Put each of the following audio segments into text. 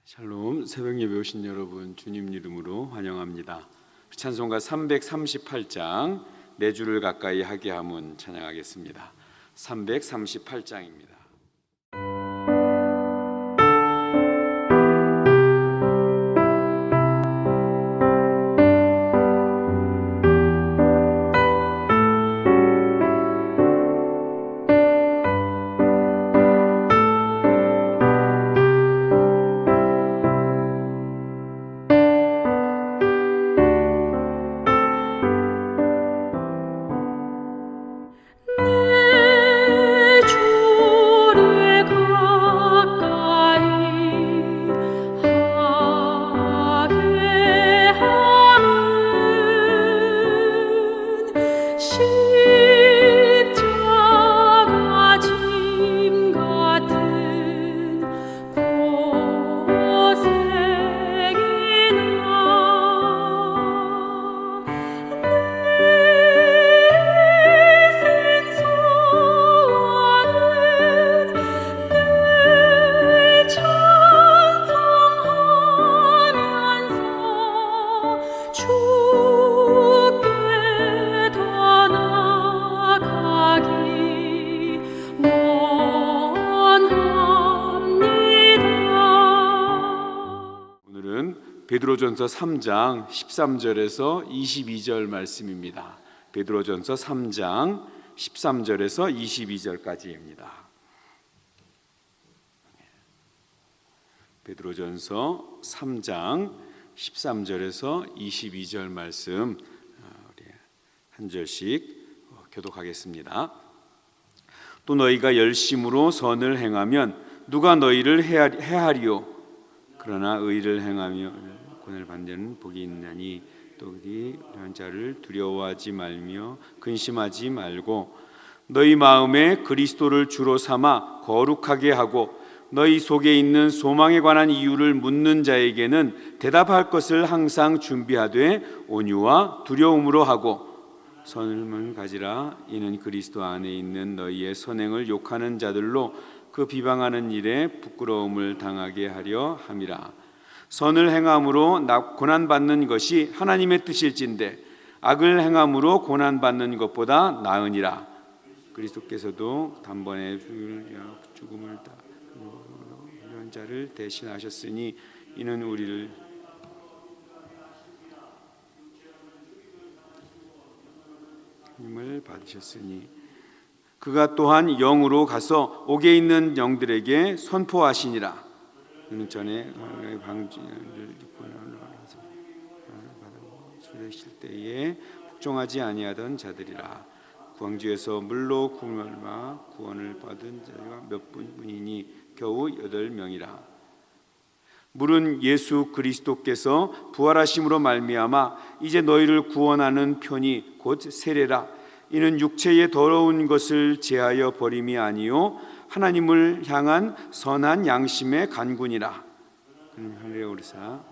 샬롬, 새벽 예배 오신 여러분 주님 이름으로 환영합니다. 찬송가 338장 내 주를 가까이 하게 함은 찬양하겠습니다. 338장입니다. 베드로전서 3장 13절에서 22절 말씀입니다. 베드로전서 3장 13절에서 22절까지입니다. 베드로전서 3장 13절에서 22절 말씀 우리 한 절씩 교독하겠습니다. 또 너희가 열심으로 선을 행하면 누가 너희를 해하리요? 그러나 의를 행하며 구원을 받는 자는 복이 있나니 또 그리 이런 자를 두려워하지 말며 근심하지 말고 너희 마음에 그리스도를 주로 삼아 거룩하게 하고 너희 속에 있는 소망에 관한 이유를 묻는 자에게는 대답할 것을 항상 준비하되 온유와 두려움으로 하고 선을 가지라. 이는 그리스도 안에 있는 너희의 선행을 욕하는 자들로 그 비방하는 일에 부끄러움을 당하게 하려 함이라. 선을 행함으로 고난받는 것이 하나님의 뜻일진데 악을 행함으로 고난받는 것보다 나으니라. 그리스도께서도 단번에 죽음을 다 이런 자를 대신하셨으니 이는 우리를 힘을 받으셨으니 그가 또한 영으로 가서 옥에 있는 영들에게 선포하시니라. 그는 전에 방주를 수레실 때에 복종하지 아니하던 자들이라. 광주에서 물로 구원을 받은 자가 몇 분이니 겨우 8명이라. 물은 예수 그리스도께서 부활하심으로 말미암아 이제 너희를 구원하는 편이 곧 세례라. 이는 육체의 더러운 것을 제하여 버림이 아니요 하나님을 향한 선한 양심의 간군이라. 할렐루야.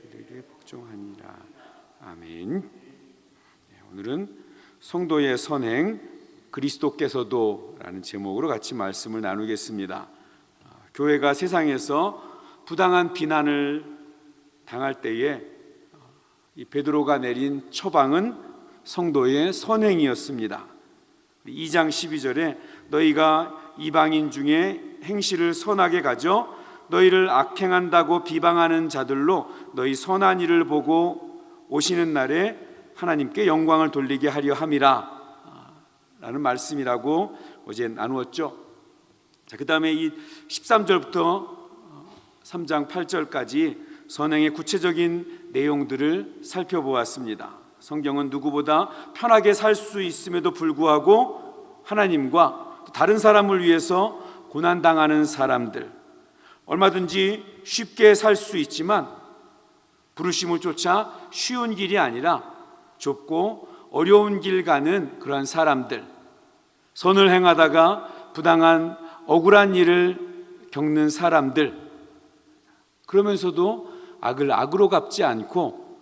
그들에게 복종하니라. 아멘. 오늘은 성도의 선행 그리스도께서도라는 제목으로 같이 말씀을 나누겠습니다. 교회가 세상에서 부당한 비난을 당할 때에 이 베드로가 내린 처방은 성도의 선행이었습니다. 2장 12절에 너희가 이방인 중에 행실을 선하게 가져 너희를 악행한다고 비방하는 자들로 너희 선한 일을 보고 오시는 날에 하나님께 영광을 돌리게 하려 함이라 라는 말씀이라고 어제 나누었죠. 자, 그 다음에 이 13절부터 3장 8절까지 선행의 구체적인 내용들을 살펴보았습니다. 성경은 누구보다 편하게 살 수 있음에도 불구하고 하나님과 다른 사람을 위해서 고난당하는 사람들, 얼마든지 쉽게 살 수 있지만 부르심을 쫓아 쉬운 길이 아니라 좁고 어려운 길 가는 그러한 사람들, 선을 행하다가 부당한 억울한 일을 겪는 사람들, 그러면서도 악을 악으로 갚지 않고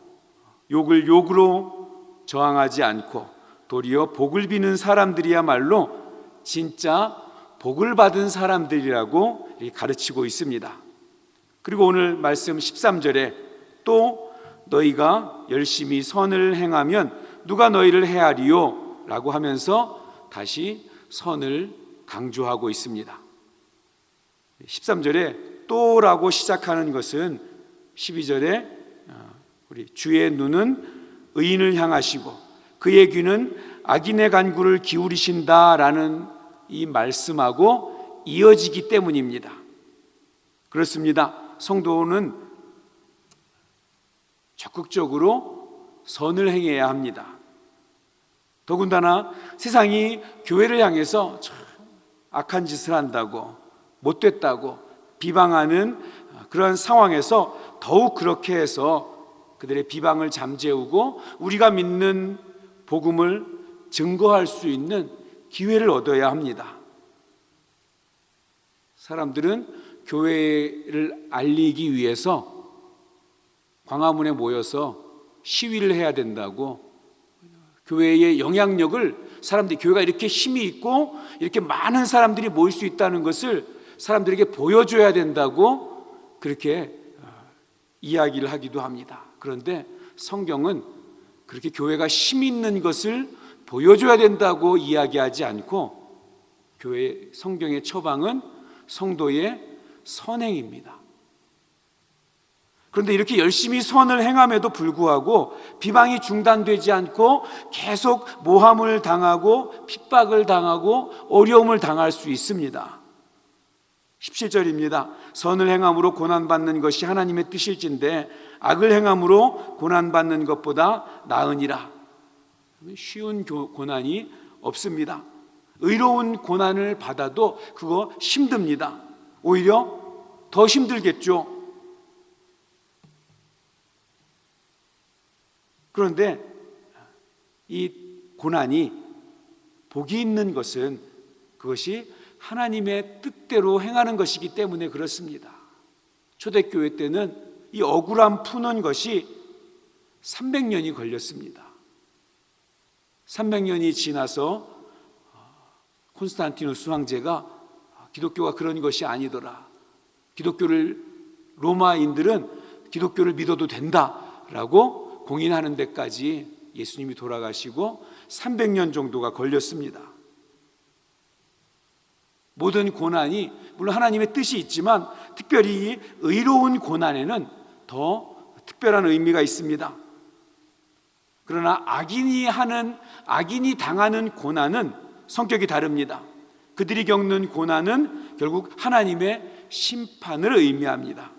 욕을 욕으로 저항하지 않고 도리어 복을 비는 사람들이야말로 진짜 복을 받은 사람들이라고 가르치고 있습니다. 그리고 오늘 말씀 13절에 또 너희가 열심히 선을 행하면 누가 너희를 해하리요? 라고 하면서 다시 선을 강조하고 있습니다. 13절에 또라고 시작하는 것은 12절에 우리 주의 눈은 의인을 향하시고 그의 귀는 악인의 간구를 기울이신다라는 이 말씀하고 이어지기 때문입니다. 그렇습니다. 성도는 적극적으로 선을 행해야 합니다. 더군다나 세상이 교회를 향해서 악한 짓을 한다고 못됐다고 비방하는 그런 상황에서 더욱 그렇게 해서 그들의 비방을 잠재우고 우리가 믿는 복음을 증거할 수 있는 기회를 얻어야 합니다. 사람들은 교회를 알리기 위해서 광화문에 모여서 시위를 해야 된다고, 교회의 영향력을 사람들이, 교회가 이렇게 힘이 있고 이렇게 많은 사람들이 모일 수 있다는 것을 사람들에게 보여줘야 된다고 그렇게 이야기를 하기도 합니다. 그런데 성경은 그렇게 교회가 힘 있는 것을 보여줘야 된다고 이야기하지 않고 교회 성경의 처방은 성도의 선행입니다. 그런데 이렇게 열심히 선을 행함에도 불구하고 비방이 중단되지 않고 계속 모함을 당하고 핍박을 당하고 어려움을 당할 수 있습니다. 17절입니다. 선을 행함으로 고난받는 것이 하나님의 뜻일진데 악을 행함으로 고난받는 것보다 나으니라. 쉬운 고난이 없습니다. 의로운 고난을 받아도 그거 힘듭니다. 오히려 더 힘들겠죠. 그런데 이 고난이 복이 있는 것은 그것이 하나님의 뜻대로 행하는 것이기 때문에 그렇습니다. 초대교회 때는 이 억울함 푸는 것이 300년이 걸렸습니다. 300년이 지나서 콘스탄티누스 황제가 기독교가 그런 것이 아니더라, 로마인들은 기독교를 믿어도 된다라고 공인하는 데까지 예수님이 돌아가시고 300년 정도가 걸렸습니다. 모든 고난이 물론 하나님의 뜻이 있지만 특별히 의로운 고난에는 더 특별한 의미가 있습니다. 그러나 악인이 당하는 고난은 성격이 다릅니다. 그들이 겪는 고난은 결국 하나님의 심판을 의미합니다.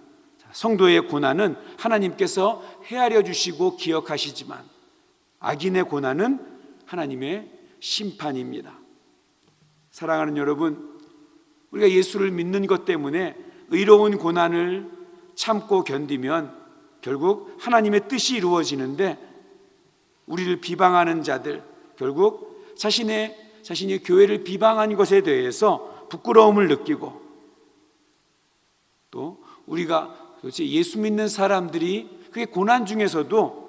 성도의 고난은 하나님께서 헤아려 주시고 기억하시지만 악인의 고난은 하나님의 심판입니다. 사랑하는 여러분, 우리가 예수를 믿는 것 때문에 의로운 고난을 참고 견디면 결국 하나님의 뜻이 이루어지는데, 우리를 비방하는 자들, 결국 자신이 교회를 비방한 것에 대해서 부끄러움을 느끼고, 또 우리가 도대체 예수 믿는 사람들이 그게 고난 중에서도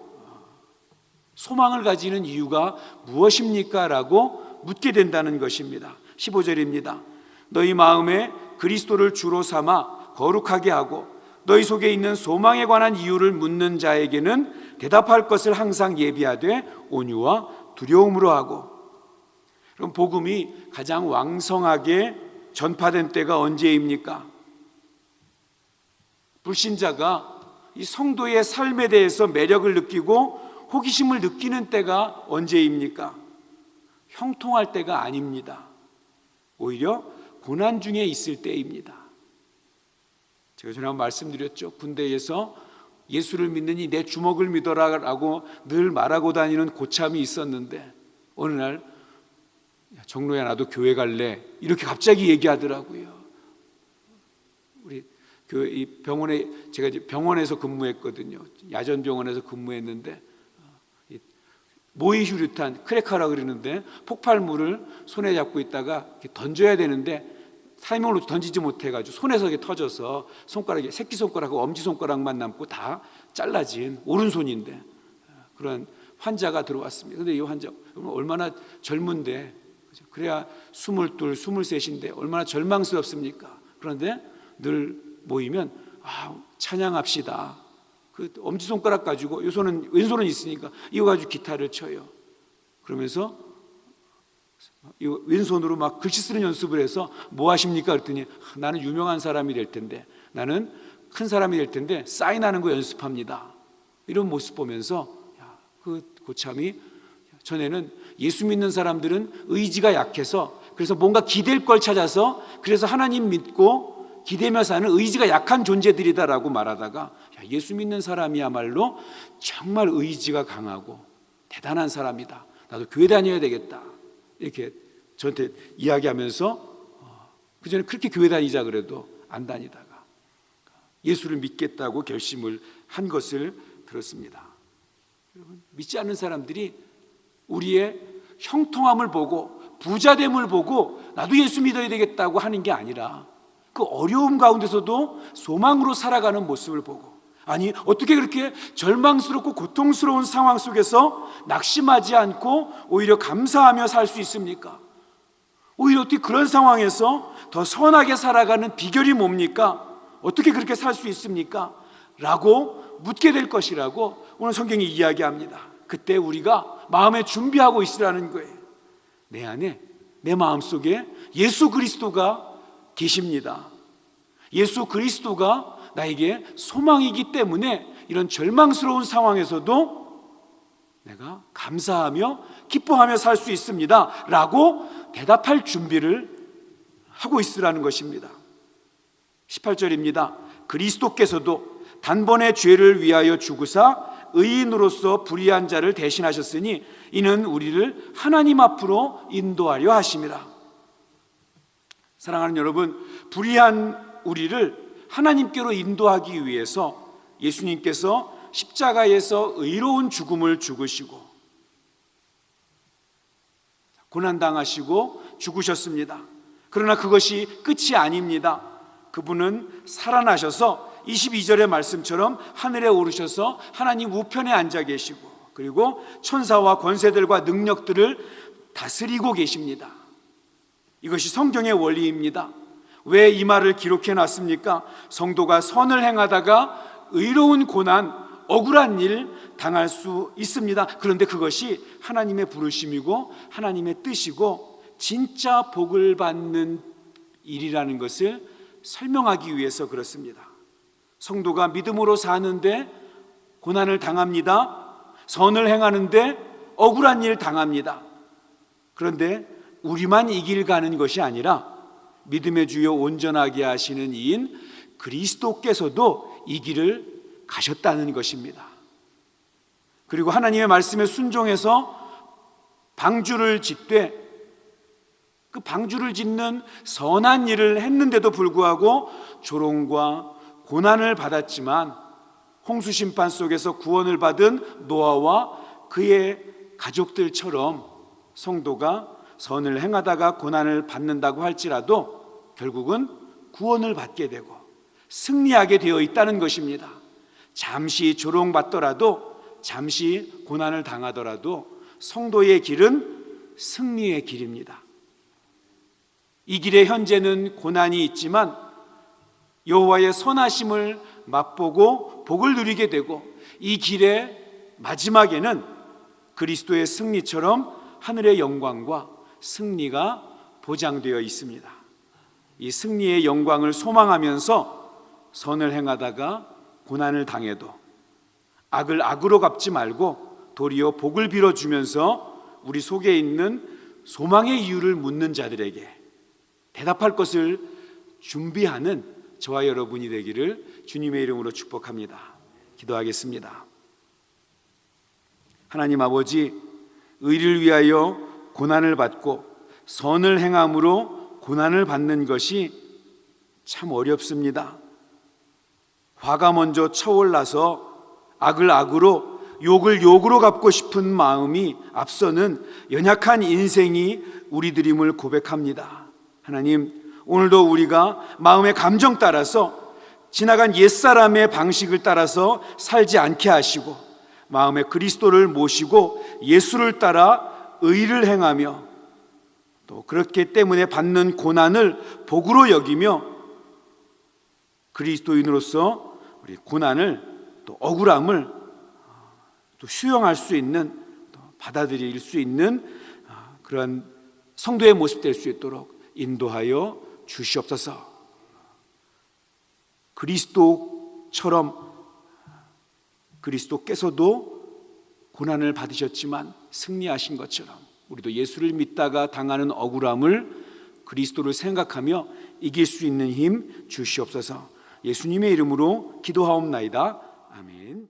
소망을 가지는 이유가 무엇입니까? 라고 묻게 된다는 것입니다. 15절입니다. 너희 마음에 그리스도를 주로 삼아 거룩하게 하고 너희 속에 있는 소망에 관한 이유를 묻는 자에게는 대답할 것을 항상 예비하되 온유와 두려움으로 하고. 그럼 복음이 가장 왕성하게 전파된 때가 언제입니까? 불신자가 이 성도의 삶에 대해서 매력을 느끼고 호기심을 느끼는 때가 언제입니까? 형통할 때가 아닙니다. 오히려 고난 중에 있을 때입니다. 제가 전에 말씀드렸죠. 군대에서 예수를 믿느니 내 주먹을 믿어라 라고 늘 말하고 다니는 고참이 있었는데, 어느 날 정로야 나도 교회 갈래 이렇게 갑자기 얘기하더라고요. 우리 교회 이 병원에, 제가 이제 병원에서 근무했거든요. 야전병원에서 근무했는데 모이슈류탄 크래커라 그러는데 폭발물을 손에 잡고 있다가 던져야 되는데 타이밍을 던지지 못해가지고 손에서 이게 터져서 손가락이 새끼손가락하고 엄지손가락만 남고 다 잘라진 오른손인데 그런 환자가 들어왔습니다. 근데 이 환자 얼마나 젊은데, 그래야 22, 23인데 얼마나 절망스럽습니까? 그런데 늘 모이면 찬양합시다. 그 엄지손가락 가지고 왼손은 있으니까 이거 가지고 기타를 쳐요. 그러면서 이 왼손으로 막 글씨 쓰는 연습을 해서 뭐 하십니까? 그랬더니 나는 유명한 사람이 될 텐데, 나는 큰 사람이 될 텐데 사인하는 거 연습합니다. 이런 모습 보면서 그 고참이, 전에는 예수 믿는 사람들은 의지가 약해서 그래서 뭔가 기댈 걸 찾아서 그래서 하나님 믿고 기대며 사는 의지가 약한 존재들이다라고 말하다가 예수 믿는 사람이야말로 정말 의지가 강하고 대단한 사람이다. 나도 교회 다녀야 되겠다. 이렇게 저한테 이야기하면서 그전에 그렇게 교회 다니자 그래도 안 다니다가 예수를 믿겠다고 결심을 한 것을 들었습니다. 여러분, 믿지 않는 사람들이 우리의 형통함을 보고 부자됨을 보고 나도 예수 믿어야 되겠다고 하는 게 아니라 그 어려움 가운데서도 소망으로 살아가는 모습을 보고, 아니 어떻게 그렇게 절망스럽고 고통스러운 상황 속에서 낙심하지 않고 오히려 감사하며 살 수 있습니까? 오히려 어떻게 그런 상황에서 더 선하게 살아가는 비결이 뭡니까? 어떻게 그렇게 살 수 있습니까? 라고 묻게 될 것이라고 오늘 성경이 이야기합니다. 그때 우리가 마음에 준비하고 있으라는 거예요. 내 안에, 내 마음속에 예수 그리스도가 계십니다. 예수 그리스도가 나에게 소망이기 때문에 이런 절망스러운 상황에서도 내가 감사하며 기뻐하며 살 수 있습니다 라고 대답할 준비를 하고 있으라는 것입니다. 18절입니다. 그리스도께서도 단번에 죄를 위하여 죽으사 의인으로서 불의한 자를 대신하셨으니 이는 우리를 하나님 앞으로 인도하려 하심이라. 사랑하는 여러분, 불의한 우리를 하나님께로 인도하기 위해서 예수님께서 십자가에서 의로운 죽음을 죽으시고 고난당하시고 죽으셨습니다. 그러나 그것이 끝이 아닙니다. 그분은 살아나셔서 22절의 말씀처럼 하늘에 오르셔서 하나님 우편에 앉아 계시고 그리고 천사와 권세들과 능력들을 다스리고 계십니다. 이것이 성경의 원리입니다. 왜 이 말을 기록해 놨습니까? 성도가 선을 행하다가 의로운 고난, 억울한 일 당할 수 있습니다. 그런데 그것이 하나님의 부르심이고 하나님의 뜻이고 진짜 복을 받는 일이라는 것을 설명하기 위해서 그렇습니다. 성도가 믿음으로 사는데 고난을 당합니다. 선을 행하는데 억울한 일 당합니다. 그런데 우리만 이 길 가는 것이 아니라 믿음의 주요 온전하게 하시는 이인 그리스도께서도 이 길을 가셨다는 것입니다. 그리고 하나님의 말씀에 순종해서 방주를 짓되 그 방주를 짓는 선한 일을 했는데도 불구하고 조롱과 고난을 받았지만 홍수 심판 속에서 구원을 받은 노아와 그의 가족들처럼 성도가 선을 행하다가 고난을 받는다고 할지라도 결국은 구원을 받게 되고 승리하게 되어 있다는 것입니다. 잠시 조롱받더라도 잠시 고난을 당하더라도 성도의 길은 승리의 길입니다. 이 길에 현재는 고난이 있지만 여호와의 선하심을 맛보고 복을 누리게 되고 이 길의 마지막에는 그리스도의 승리처럼 하늘의 영광과 승리가 보장되어 있습니다. 이 승리의 영광을 소망하면서 선을 행하다가 고난을 당해도 악을 악으로 갚지 말고 도리어 복을 빌어주면서 우리 속에 있는 소망의 이유를 묻는 자들에게 대답할 것을 준비하는 저와 여러분이 되기를 주님의 이름으로 축복합니다. 기도하겠습니다. 하나님 아버지, 의를 위하여 고난을 받고 선을 행함으로 고난을 받는 것이 참 어렵습니다. 화가 먼저 차올라서 악을 악으로 욕을 욕으로 갚고 싶은 마음이 앞서는 연약한 인생이 우리들임을 고백합니다. 하나님, 오늘도 우리가 마음의 감정 따라서 지나간 옛사람의 방식을 따라서 살지 않게 하시고 마음에 그리스도를 모시고 예수를 따라 의를 행하며 또 그렇기 때문에 받는 고난을 복으로 여기며 그리스도인으로서 우리 고난을 또 억울함을 또 수용할 수 있는 또 받아들일 수 있는 그러한 성도의 모습 될 수 있도록 인도하여 주시옵소서. 그리스도께서도 고난을 받으셨지만 승리하신 것처럼 우리도 예수를 믿다가 당하는 억울함을 그리스도를 생각하며 이길 수 있는 힘 주시옵소서. 예수님의 이름으로 기도하옵나이다. 아멘.